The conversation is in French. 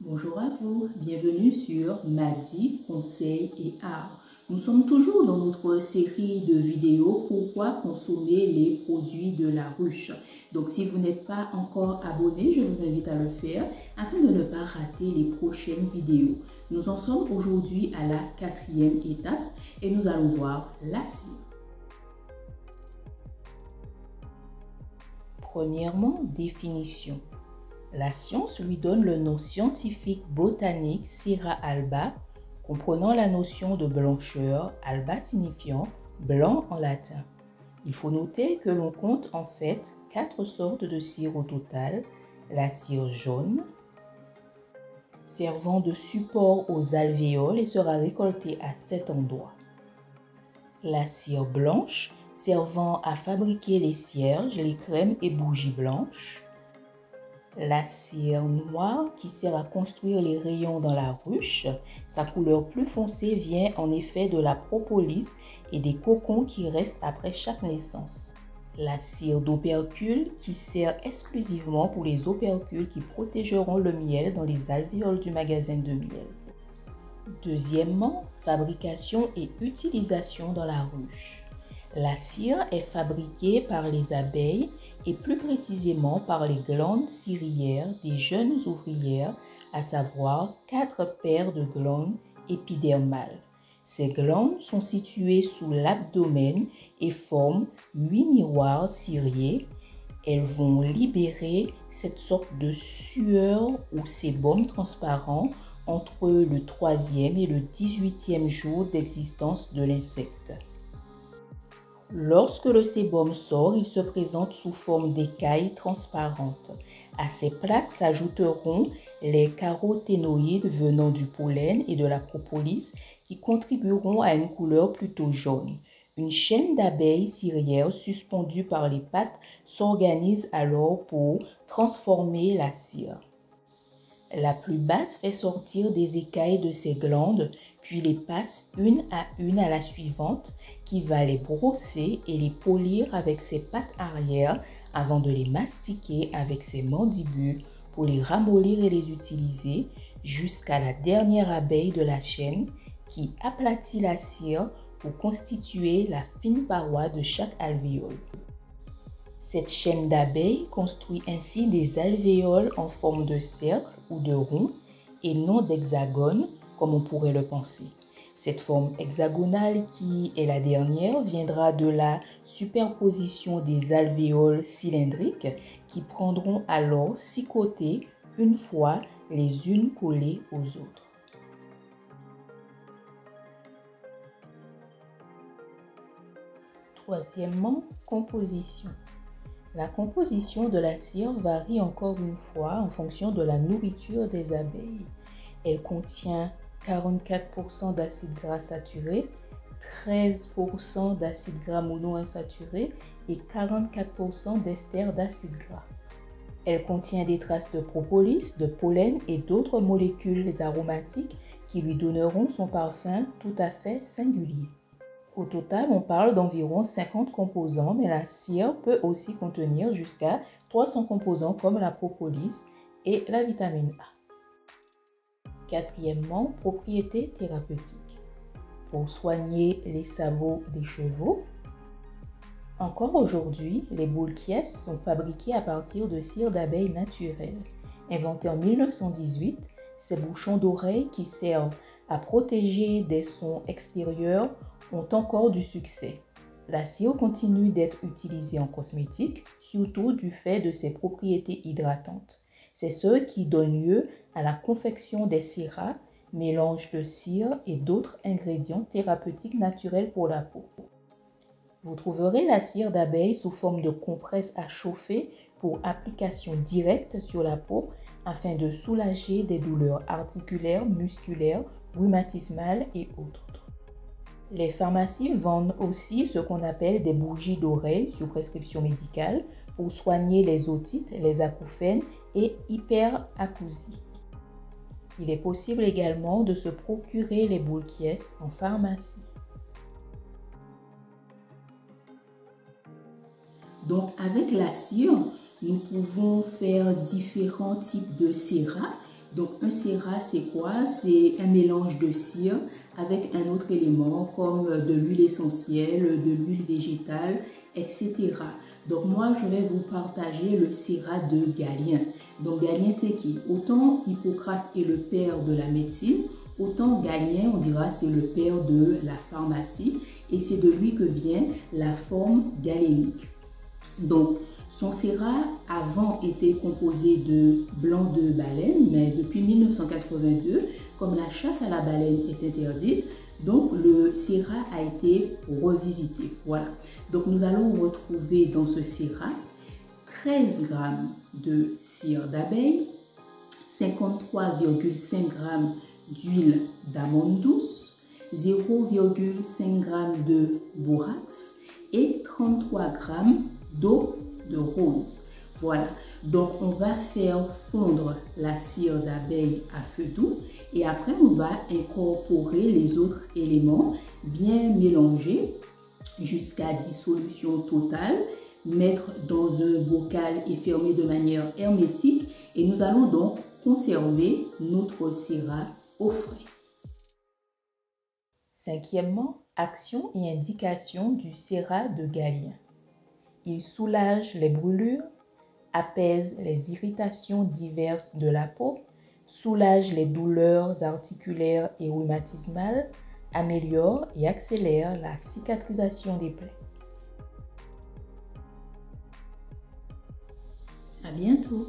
Bonjour à vous, bienvenue sur Madi Conseil et Art. Nous sommes toujours dans notre série de vidéos Pourquoi consommer les produits de la ruche. Donc si vous n'êtes pas encore abonné, je vous invite à le faire afin de ne pas rater les prochaines vidéos. Nous en sommes aujourd'hui à la 4e étape et nous allons voir la cire. Premièrement, définition. La science lui donne le nom scientifique botanique Cira alba, comprenant la notion de blancheur, alba signifiant blanc en latin. Il faut noter que l'on compte en fait 4 sortes de cire au total. La cire jaune, servant de support aux alvéoles et sera récoltée à 7 endroits. La cire blanche, servant à fabriquer les cierges, les crèmes et bougies blanches. La cire noire qui sert à construire les rayons dans la ruche. Sa couleur plus foncée vient en effet de la propolis et des cocons qui restent après chaque naissance. La cire d'opercule qui sert exclusivement pour les opercules qui protégeront le miel dans les alvéoles du magasin de miel. Deuxièmement, fabrication et utilisation dans la ruche. La cire est fabriquée par les abeilles et plus précisément par les glandes cirières des jeunes ouvrières, à savoir 4 paires de glandes épidermales. Ces glandes sont situées sous l'abdomen et forment 8 miroirs ciliés. Elles vont libérer cette sorte de sueur ou sébum transparent entre le 3e et le 18e jour d'existence de l'insecte. Lorsque le sébum sort, il se présente sous forme d'écailles transparentes. À ces plaques s'ajouteront les caroténoïdes venant du pollen et de la propolis qui contribueront à une couleur plutôt jaune. Une chaîne d'abeilles cirières suspendues par les pattes s'organise alors pour transformer la cire. La plus basse fait sortir des écailles de ces glandes, puis les passe une à la suivante qui va les brosser et les polir avec ses pattes arrière avant de les mastiquer avec ses mandibules pour les ramollir et les utiliser jusqu'à la dernière abeille de la chaîne qui aplatit la cire pour constituer la fine paroi de chaque alvéole. Cette chaîne d'abeilles construit ainsi des alvéoles en forme de cercle ou de rond et non d'hexagone comme on pourrait le penser. Cette forme hexagonale qui est la dernière viendra de la superposition des alvéoles cylindriques qui prendront alors 6 côtés une fois les unes collées aux autres. Troisièmement, composition. La composition de la cire varie encore une fois en fonction de la nourriture des abeilles. Elle contient 44% d'acides gras saturés, 13% d'acides gras monoinsaturés et 44% d'ester d'acides gras. Elle contient des traces de propolis, de pollen et d'autres molécules aromatiques qui lui donneront son parfum tout à fait singulier. Au total, on parle d'environ 50 composants, mais la cire peut aussi contenir jusqu'à 300 composants comme la propolis et la vitamine A. Quatrièmement, propriétés thérapeutiques. Pour soigner les sabots des chevaux. Encore aujourd'hui, les boules Kies sont fabriquées à partir de cire d'abeille naturelle. Inventées en 1918, ces bouchons d'oreilles qui servent à protéger des sons extérieurs ont encore du succès. La cire continue d'être utilisée en cosmétique, surtout du fait de ses propriétés hydratantes. C'est ce qui donne lieu à la confection des cérats, mélange de cire et d'autres ingrédients thérapeutiques naturels pour la peau. Vous trouverez la cire d'abeille sous forme de compresses à chauffer pour application directe sur la peau afin de soulager des douleurs articulaires, musculaires, rhumatismales et autres. Les pharmacies vendent aussi ce qu'on appelle des bougies d'oreille sous prescription médicale pour soigner les otites, les acouphènes et hyperacousie. Il est possible également de se procurer les boules Kies en pharmacie. Donc avec la cire, nous pouvons faire différents types de cérats Donc un sriracha, c'est quoi? C'est un mélange de cire avec un autre élément comme de l'huile essentielle, de l'huile végétale, etc. Donc moi, je vais vous partager le sriracha de Galien. Donc Galien, c'est qui? Autant Hippocrate est le père de la médecine, autant Galien, on dira, c'est le père de la pharmacie. Et c'est de lui que vient la forme galénique. Donc, son sriracha avant était composé de blanc de baleine, mais depuis 1982, comme la chasse à la baleine est interdite, donc le sriracha a été revisité. Voilà. Donc, nous allons retrouver dans ce sriracha 13 g de cire d'abeille, 53,5 g d'huile d'amande douce, 0,5 g de borax et 33 g d'eau de rose. Voilà, donc on va faire fondre la cire d'abeille à feu doux et après on va incorporer les autres éléments, bien mélanger jusqu'à dissolution totale, mettre dans un bocal et fermer de manière hermétique et nous allons donc conserver notre sriracha au frais. Cinquièmement, action et indication du sriracha de Galien. Il soulage les brûlures, apaise les irritations diverses de la peau, soulage les douleurs articulaires et rhumatismales, améliore et accélère la cicatrisation des plaies. À bientôt!